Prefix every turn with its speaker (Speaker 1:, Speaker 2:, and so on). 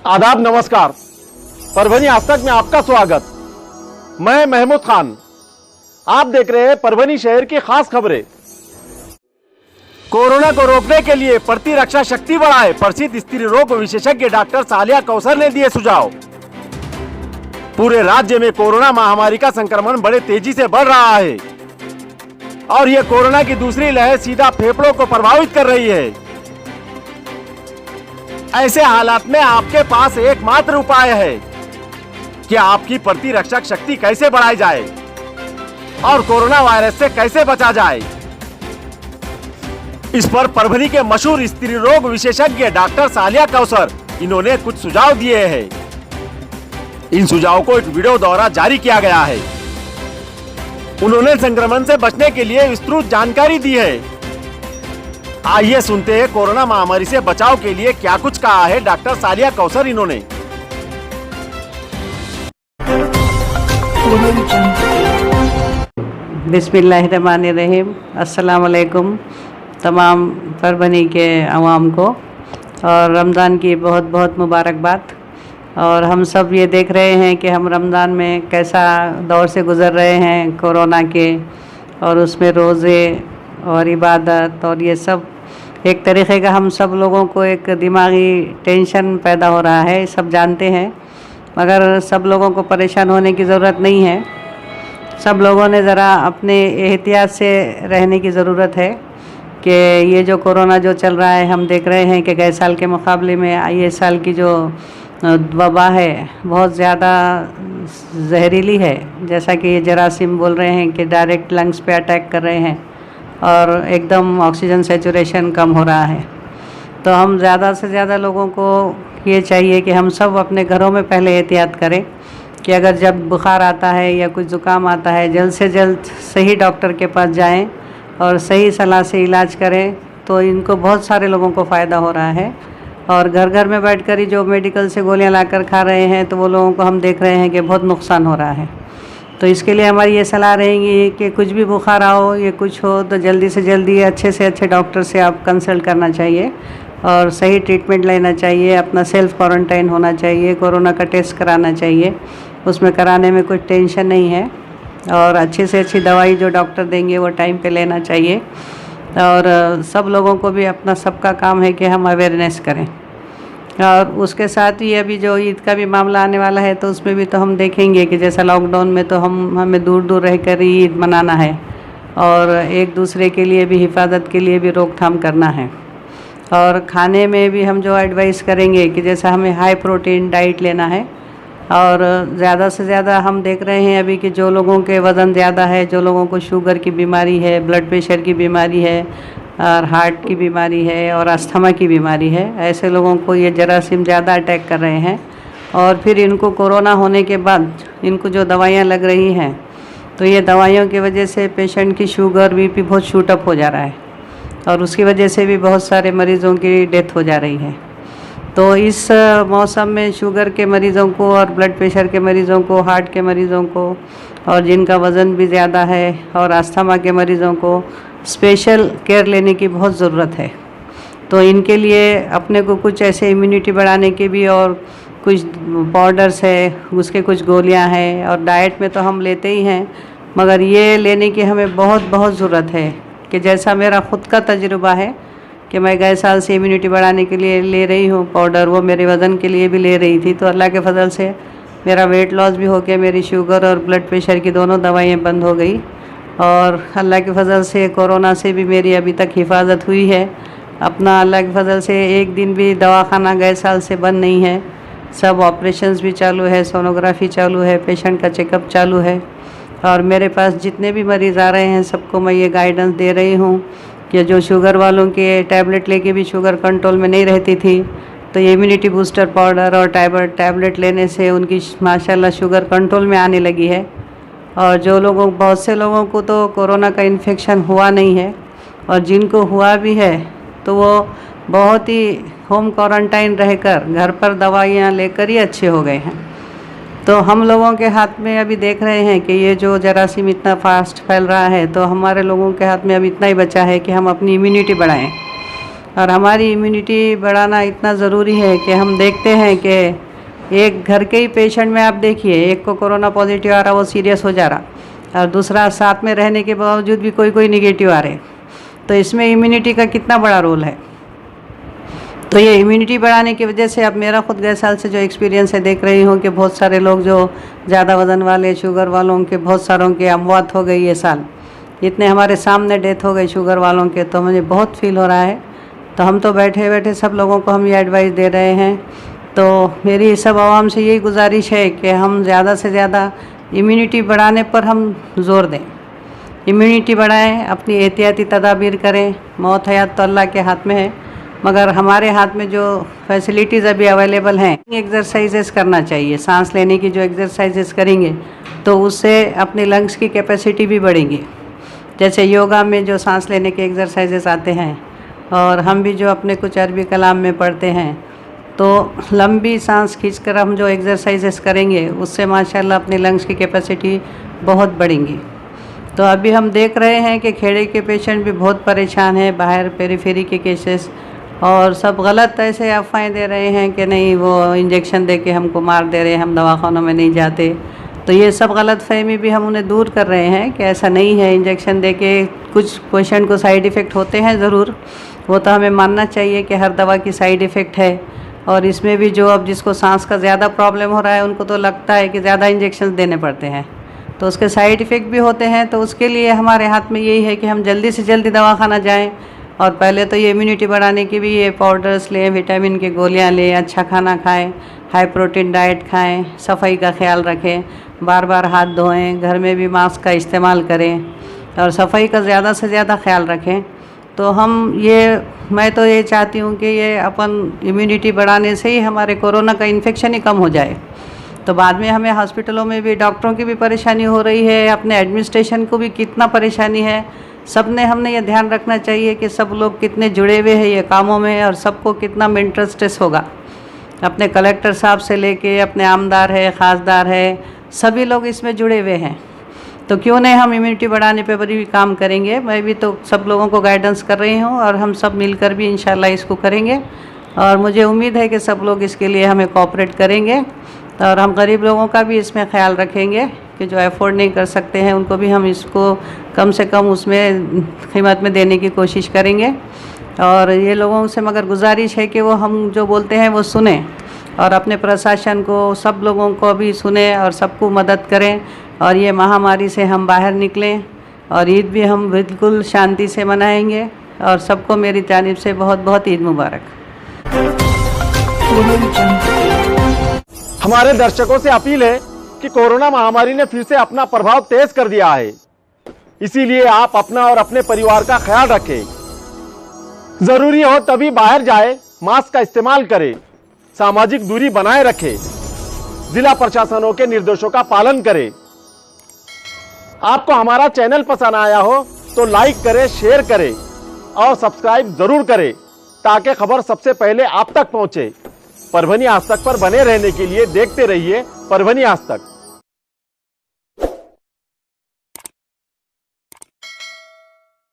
Speaker 1: आदाब, नमस्कार। परभनी आज तक में आपका स्वागत। मैं महमूद खान। आप देख रहे हैं परभनी शहर की खास खबरें। कोरोना को रोकने के लिए प्रतिरक्षा शक्ति बढ़ाए, प्रसिद्ध स्त्री रोग विशेषज्ञ डॉक्टर सालिया कौसर ने दिए सुझाव। पूरे राज्य में कोरोना महामारी का संक्रमण बड़े तेजी से बढ़ रहा है और ये कोरोना की दूसरी लहर सीधा फेफड़ों को प्रभावित कर रही है। ऐसे हालात में आपके पास एकमात्र उपाय है कि आपकी प्रतिरक्षक शक्ति कैसे बढ़ाई जाए और कोरोना वायरस से कैसे बचा जाए। इस पर परभनी के मशहूर स्त्री रोग विशेषज्ञ डॉक्टर सालिया कौसर इन्होंने कुछ सुझाव दिए हैं। इन सुझावों को एक वीडियो द्वारा जारी किया गया है। उन्होंने संक्रमण से बचने के लिए विस्तृत जानकारी दी है। आइए सुनते हैं कोरोना महामारी से बचाव के लिए क्या कुछ कहा है डॉक्टर सालिया कौसर इन्होंने।
Speaker 2: बिस्मिल्लाहिर्रहमानिर्रहीम। अस्सलाम वालेकुम तमाम परभनी के अवाम को और रमज़ान की बहुत बहुत मुबारकबाद। और हम सब ये देख रहे हैं कि हम रमज़ान में कैसा दौर से गुज़र रहे हैं कोरोना के, और उसमें रोज़े और इबादत और ये सब एक तरीक़े का हम सब लोगों को एक दिमागी टेंशन पैदा हो रहा है, सब जानते हैं। मगर सब लोगों को परेशान होने की ज़रूरत नहीं है। सब लोगों ने ज़रा अपने एहतियात से रहने की ज़रूरत है कि ये जो कोरोना जो चल रहा है, हम देख रहे हैं कि गए साल के मुकाबले में ये साल की जो वबा है बहुत ज़्यादा जहरीली है। जैसा कि ये जरासीम बोल रहे हैं कि डायरेक्ट लंग्स पे अटैक कर रहे हैं और एकदम ऑक्सीजन सैचुरेशन कम हो रहा है। तो हम ज़्यादा से ज़्यादा लोगों को ये चाहिए कि हम सब अपने घरों में पहले एहतियात करें कि अगर जब बुखार आता है या कुछ ज़ुकाम आता है, जल्द से जल्द सही डॉक्टर के पास जाएं और सही सलाह से इलाज करें। तो इनको बहुत सारे लोगों को फ़ायदा हो रहा है। और घर घर में बैठकर ही जो मेडिकल से गोलियां लाकर खा रहे हैं, तो वो लोगों को हम देख रहे हैं कि बहुत नुकसान हो रहा है। तो इसके लिए हमारी ये सलाह रहेगी कि कुछ भी बुखार आओ, ये कुछ हो, तो जल्दी से जल्दी अच्छे से अच्छे डॉक्टर से आप कंसल्ट करना चाहिए और सही ट्रीटमेंट लेना चाहिए। अपना सेल्फ़ क्वारंटाइन होना चाहिए, कोरोना का टेस्ट कराना चाहिए, उसमें कराने में कुछ टेंशन नहीं है। और अच्छे से अच्छी दवाई जो डॉक्टर देंगे वो टाइम पे लेना चाहिए। और सब लोगों को भी अपना सबका काम है कि हम अवेयरनेस करें। और उसके साथ ही अभी जो ईद का भी मामला आने वाला है, तो उसमें भी तो हम देखेंगे कि जैसा लॉकडाउन में तो हमें दूर दूर रहकर ही ईद मनाना है और एक दूसरे के लिए भी हिफाजत के लिए भी रोकथाम करना है। और खाने में भी हम जो एडवाइस करेंगे कि जैसा हमें हाई प्रोटीन डाइट लेना है। और ज़्यादा से ज़्यादा हम देख रहे हैं अभी कि जो लोगों के वज़न ज़्यादा है, जो लोगों को शुगर की बीमारी है, ब्लड प्रेशर की बीमारी है और हार्ट की बीमारी है और अस्थमा की बीमारी है, ऐसे लोगों को ये जरासीम ज़्यादा अटैक कर रहे हैं। और फिर इनको कोरोना होने के बाद इनको जो दवाइयाँ लग रही हैं, तो ये दवाइयों की वजह से पेशेंट की शुगर बीपी बहुत शूट अप हो जा रहा है और उसकी वजह से भी बहुत सारे मरीज़ों की डेथ हो जा रही है। तो इस मौसम में शुगर के मरीज़ों को और ब्लड प्रेशर के मरीज़ों को, हार्ट के मरीज़ों को और जिनका वज़न भी ज़्यादा है और अस्थमा के मरीज़ों को स्पेशल केयर लेने की बहुत ज़रूरत है। तो इनके लिए अपने को कुछ ऐसे इम्यूनिटी बढ़ाने के भी और कुछ पाउडर्स है, उसके कुछ गोलियां हैं और डाइट में तो हम लेते ही हैं, मगर ये लेने की हमें बहुत बहुत ज़रूरत है। कि जैसा मेरा ख़ुद का तजुर्बा है कि मैं गए साल से इम्यूनिटी बढ़ाने के लिए ले रही हूँ पाउडर, वो मेरे वज़न के लिए भी ले रही थी। तो अल्लाह के फजल से मेरा वेट लॉस भी हो गया, मेरी शुगर और ब्लड प्रेशर की दोनों दवाइयाँ बंद हो गई और अल्लाह के फजल से कोरोना से भी मेरी अभी तक हिफाजत हुई है। अपना अल्लाह के फजल से एक दिन भी दवाखाना गए साल से बंद नहीं है। सब ऑपरेशंस भी चालू है, सोनोग्राफी चालू है, पेशेंट का चेकअप चालू है। और मेरे पास जितने भी मरीज़ आ रहे हैं सबको मैं ये गाइडेंस दे रही हूँ कि जो शुगर वालों के टैबलेट लेके भी शुगर कंट्रोल में नहीं रहती थी, तो ये इम्यूनिटी बूस्टर पाउडर और टैबलेट लेने से उनकी माशाल्लाह शुगर कंट्रोल में आने लगी है। और जो लोगों, बहुत से लोगों को तो कोरोना का इन्फेक्शन हुआ नहीं है और जिनको हुआ भी है तो वो बहुत ही होम क्वारंटाइन रहकर घर पर दवाइयाँ लेकर ही अच्छे हो गए हैं। तो हम लोगों के हाथ में अभी देख रहे हैं कि ये जो जरासीम इतना फास्ट फैल रहा है, तो हमारे लोगों के हाथ में अब इतना ही बचा है कि हम अपनी इम्यूनिटी बढ़ाएं और हमारी इम्यूनिटी बढ़ाना इतना ज़रूरी है कि हम देखते हैं कि एक घर के ही पेशेंट में आप देखिए, एक को कोरोना पॉजिटिव आ रहा, वो सीरियस हो जा रहा, और दूसरा साथ में रहने के बावजूद भी कोई निगेटिव आ रहे। तो इसमें इम्यूनिटी का कितना बड़ा रोल है। तो ये इम्यूनिटी बढ़ाने की वजह से अब मेरा खुद गए साल से जो एक्सपीरियंस है, देख रही हूँ कि बहुत सारे लोग जो ज़्यादा वज़न वाले, शुगर वालों के बहुत सारों के अमवात हो गई ये साल, इतने हमारे सामने डेथ हो गई शुगर वालों के, तो मुझे बहुत फील हो रहा है। तो हम तो बैठे बैठे सब लोगों को हम ये एडवाइस दे रहे हैं। तो मेरी सब आवाम से यही गुजारिश है कि हम ज़्यादा से ज़्यादा इम्यूनिटी बढ़ाने पर हम ज़ोर दें। इम्यूनिटी बढ़ाएं, अपनी एहतियाती तदाबीर करें। मौत हयात तो अल्लाह के हाथ में है, मगर हमारे हाथ में जो फैसिलिटीज़ अभी अवेलेबल हैं, एक्सरसाइजेस करना चाहिए। सांस लेने की जो एक्सरसाइजेस करेंगे तो उससे अपने लंग्स की कैपेसिटी भी बढ़ेगी। जैसे योगा में जो सांस लेने के एक्सरसाइजेस आते हैं, और हम भी जो अपने कुछ अरबी कलाम में पढ़ते हैं, तो लंबी सांस खींचकर हम जो एक्सरसाइजेस करेंगे उससे माशाल्लाह अपने लंग्स की कैपेसिटी बहुत बढ़ेंगी। तो अभी हम देख रहे हैं कि खेड़े के पेशेंट भी बहुत परेशान हैं, बाहर पेरीफेरी के केसेस, और सब गलत ऐसे अफवाहें दे रहे हैं कि नहीं वो इंजेक्शन दे के हमको मार दे रहे हैं, हम दवाखानों में नहीं जाते। तो ये सब गलत फहमी भी हम उन्हें दूर कर रहे हैं कि ऐसा नहीं है। इंजेक्शन दे के कुछ पेशेंट को साइड इफ़ेक्ट होते हैं ज़रूर, वो तो हमें मानना चाहिए कि हर दवा की साइड इफ़ेक्ट है। और इसमें भी जो अब जिसको सांस का ज़्यादा प्रॉब्लम हो रहा है, उनको तो लगता है कि ज़्यादा इंजेक्शन देने पड़ते हैं, तो उसके साइड इफ़ेक्ट भी होते हैं। तो उसके लिए हमारे हाथ में यही है कि हम जल्दी से जल्दी दवाखाना जाएं, और पहले तो ये इम्यूनिटी बढ़ाने की भी ये पाउडर्स लें, विटामिन की गोलियां लें, अच्छा खाना खाएं, हाई प्रोटीन डाइट खाएं, सफाई का ख्याल रखें, बार बार हाथ धोएं, घर में भी मास्क का इस्तेमाल करें, और सफाई का ज़्यादा से ज़्यादा ख्याल रखें। तो मैं तो ये चाहती हूँ कि ये अपन इम्यूनिटी बढ़ाने से ही हमारे कोरोना का इन्फेक्शन ही कम हो जाए। तो बाद में हमें हॉस्पिटलों में भी डॉक्टरों की भी परेशानी हो रही है, अपने एडमिनिस्ट्रेशन को भी कितना परेशानी है। हमने ये ध्यान रखना चाहिए कि सब लोग कितने जुड़े हुए हैं ये कामों में, और सबको कितना मेंटल स्ट्रेस होगा। अपने कलेक्टर साहब से लेके अपने आमदार है, ख़ासदार है, सभी लोग इसमें जुड़े हुए हैं। तो क्यों नहीं हम इम्यूनिटी बढ़ाने पे बड़ी भी काम करेंगे। मैं भी तो सब लोगों को गाइडेंस कर रही हूँ, और हम सब मिलकर भी इंशाल्लाह इसको करेंगे, और मुझे उम्मीद है कि सब लोग इसके लिए हमें कोऑपरेट करेंगे। और हम गरीब लोगों का भी इसमें ख्याल रखेंगे कि जो अफोर्ड नहीं कर सकते हैं उनको भी हम इसको कम से कम उसमें कीमत में देने की कोशिश करेंगे। और ये लोगों से मगर गुजारिश है कि वो हम जो बोलते हैं वो सुने, और अपने प्रशासन को, सब लोगों को भी सुने, और सबको मदद करें, और ये महामारी से हम बाहर निकलें। और ईद भी हम बिल्कुल शांति से मनाएंगे। और सबको मेरी जानिब से बहुत बहुत ईद मुबारक।
Speaker 1: हमारे दर्शकों से अपील है कि कोरोना महामारी ने फिर से अपना प्रभाव तेज कर दिया है, इसीलिए आप अपना और अपने परिवार का ख्याल रखें। जरूरी हो तभी बाहर जाए, मास्क का इस्तेमाल करें, सामाजिक दूरी बनाए रखें, जिला प्रशासनों के निर्देशों का पालन करें। आपको हमारा चैनल पसंद आया हो तो लाइक करें, शेयर करें और सब्सक्राइब जरूर करें, ताकि खबर सबसे पहले आप तक पहुंचे। परभनी आज तक पर बने रहने के लिए देखते रहिए परभनी आज तक।